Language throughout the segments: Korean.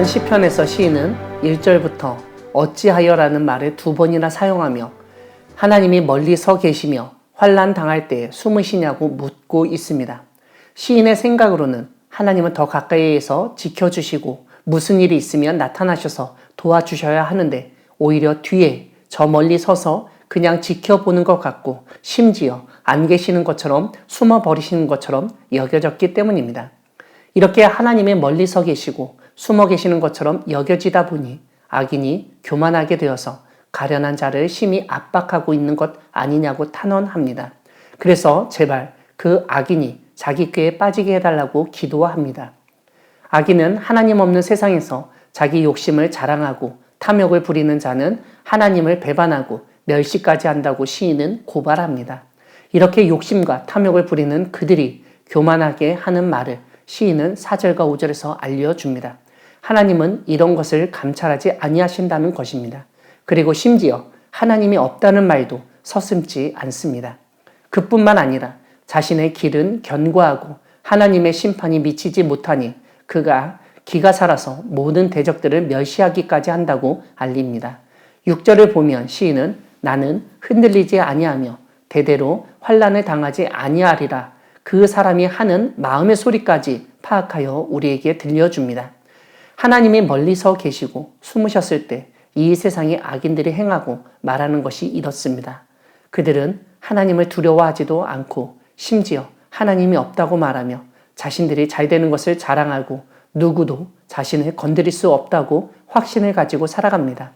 시편에서 시인은 1절부터 어찌하여라는 말을 2번이나 사용하며 하나님이 멀리 서 계시며 환난 당할 때 숨으시냐고 묻고 있습니다. 시인의 생각으로는 하나님은 더 가까이에서 지켜주시고 무슨 일이 있으면 나타나셔서 도와주셔야 하는데 오히려 뒤에 저 멀리 서서 그냥 지켜보는 것 같고 심지어 안 계시는 것처럼 숨어버리시는 것처럼 여겨졌기 때문입니다. 이렇게 하나님이 멀리 서 계시고 숨어 계시는 것처럼 여겨지다 보니 악인이 교만하게 되어서 가련한 자를 심히 압박하고 있는 것 아니냐고 탄원합니다. 그래서 제발 그 악인이 자기 꾀에 빠지게 해달라고 기도합니다. 악인은 하나님 없는 세상에서 자기 욕심을 자랑하고 탐욕을 부리는 자는 하나님을 배반하고 멸시까지 한다고 시인은 고발합니다. 이렇게 욕심과 탐욕을 부리는 그들이 교만하게 하는 말을 시인은 4절과 5절에서 알려줍니다. 하나님은 이런 것을 감찰하지 아니하신다는 것입니다. 그리고 심지어 하나님이 없다는 말도 서슴지 않습니다. 그뿐만 아니라 자신의 길은 견고하고 하나님의 심판이 미치지 못하니 그가 기가 살아서 모든 대적들을 멸시하기까지 한다고 알립니다. 6절을 보면 시인은 나는 흔들리지 아니하며 대대로 환난을 당하지 아니하리라 그 사람이 하는 마음의 소리까지 파악하여 우리에게 들려줍니다. 하나님이 멀리 서 계시고 숨으셨을 때 이 세상의 악인들이 행하고 말하는 것이 이렇습니다. 그들은 하나님을 두려워하지도 않고 심지어 하나님이 없다고 말하며 자신들이 잘 되는 것을 자랑하고 누구도 자신을 건드릴 수 없다고 확신을 가지고 살아갑니다.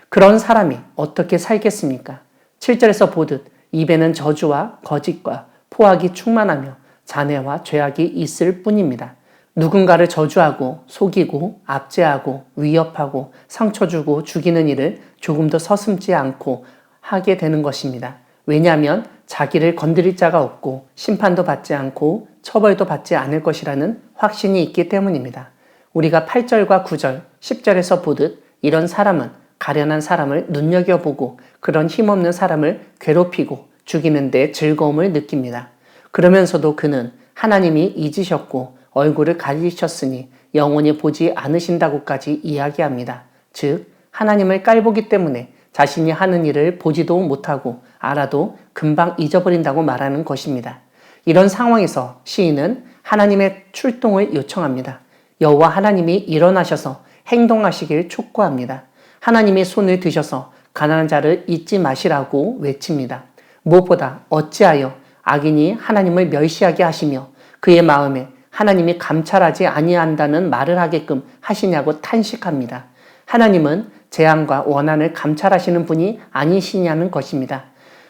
그런 사람이 어떻게 살겠습니까? 7절에서 보듯 입에는 저주와 거짓과 포악이 충만하며 잔해와 죄악이 있을 뿐입니다. 누군가를 저주하고 속이고 압제하고 위협하고 상처 주고 죽이는 일을 조금도 서슴지 않고 하게 되는 것입니다. 왜냐하면 자기를 건드릴 자가 없고 심판도 받지 않고 처벌도 받지 않을 것이라는 확신이 있기 때문입니다. 우리가 8절과 9절, 10절에서 보듯 이런 사람은 가련한 사람을 눈여겨보고 그런 힘없는 사람을 괴롭히고 죽이는 데 즐거움을 느낍니다. 그러면서도 그는 하나님이 잊으셨고 얼굴을 가리셨으니 영원히 보지 않으신다고까지 이야기합니다. 즉 하나님을 깔보기 때문에 자신이 하는 일을 보지도 못하고 알아도 금방 잊어버린다고 말하는 것입니다. 이런 상황에서 시인은 하나님의 출동을 요청합니다. 여호와 하나님이 일어나셔서 행동하시길 촉구합니다. 하나님이 손을 드셔서 가난한 자를 잊지 마시라고 외칩니다. 무엇보다 어찌하여 악인이 하나님을 멸시하게 하시며 그의 마음에 하나님이 감찰하지 아니한다는 말을 하게끔 하시냐고 탄식합니다. 하나님은 재앙과 원한을 감찰하시는 분이 아니시냐는 것입니다.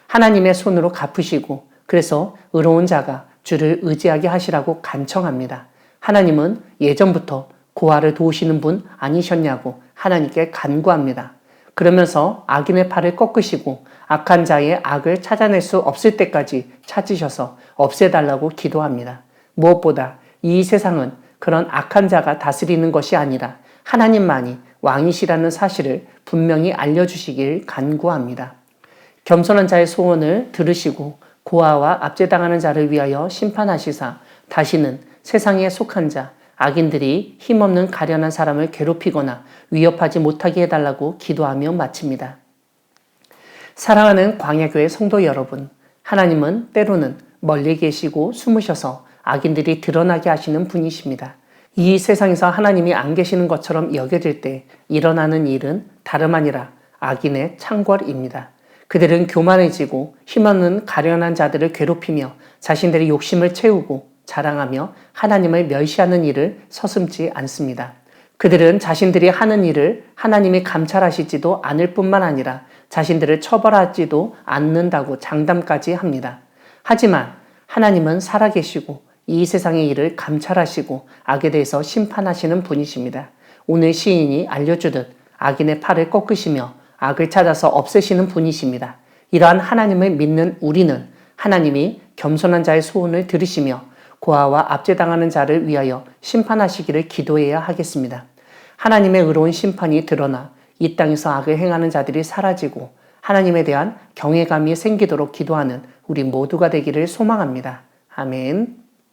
하나님의 손으로 갚으시고 그래서 의로운 자가 주를 의지하게 하시라고 간청합니다. 하나님은 예전부터 고아를 도우시는 분 아니셨냐고 하나님께 간구합니다. 그러면서 악인의 팔을 꺾으시고 악한 자의 악을 찾아낼 수 없을 때까지 찾으셔서 없애달라고 기도합니다. 무엇보다 이 세상은 그런 악한 자가 다스리는 것이 아니라 하나님만이 왕이시라는 사실을 분명히 알려주시길 간구합니다. 겸손한 자의 소원을 들으시고 고아와 압제당하는 자를 위하여 심판하시사 다시는 세상에 속한 자, 악인들이 힘없는 가련한 사람을 괴롭히거나 위협하지 못하게 해달라고 기도하며 마칩니다. 사랑하는 광야교회 성도 여러분, 하나님은 때로는 멀리 계시고 숨으셔서 악인들이 드러나게 하시는 분이십니다. 이 세상에서 하나님이 안 계시는 것처럼 여겨질 때 일어나는 일은 다름 아니라 악인의 창궐입니다. 그들은 교만해지고 힘없는 가련한 자들을 괴롭히며 자신들의 욕심을 채우고 자랑하며 하나님을 멸시하는 일을 서슴지 않습니다. 그들은 자신들이 하는 일을 하나님이 감찰하시지도 않을 뿐만 아니라 자신들을 처벌하지도 않는다고 장담까지 합니다. 하지만 하나님은 살아계시고 이 세상의 일을 감찰하시고 악에 대해서 심판하시는 분이십니다. 오늘 시인이 알려주듯 악인의 팔을 꺾으시며 악을 찾아서 없애시는 분이십니다. 이러한 하나님을 믿는 우리는 하나님이 겸손한 자의 소원을 들으시며 고아와 압제당하는 자를 위하여 심판하시기를 기도해야 하겠습니다. 하나님의 의로운 심판이 드러나 이 땅에서 악을 행하는 자들이 사라지고 하나님에 대한 경외감이 생기도록 기도하는 우리 모두가 되기를 소망합니다. 아멘.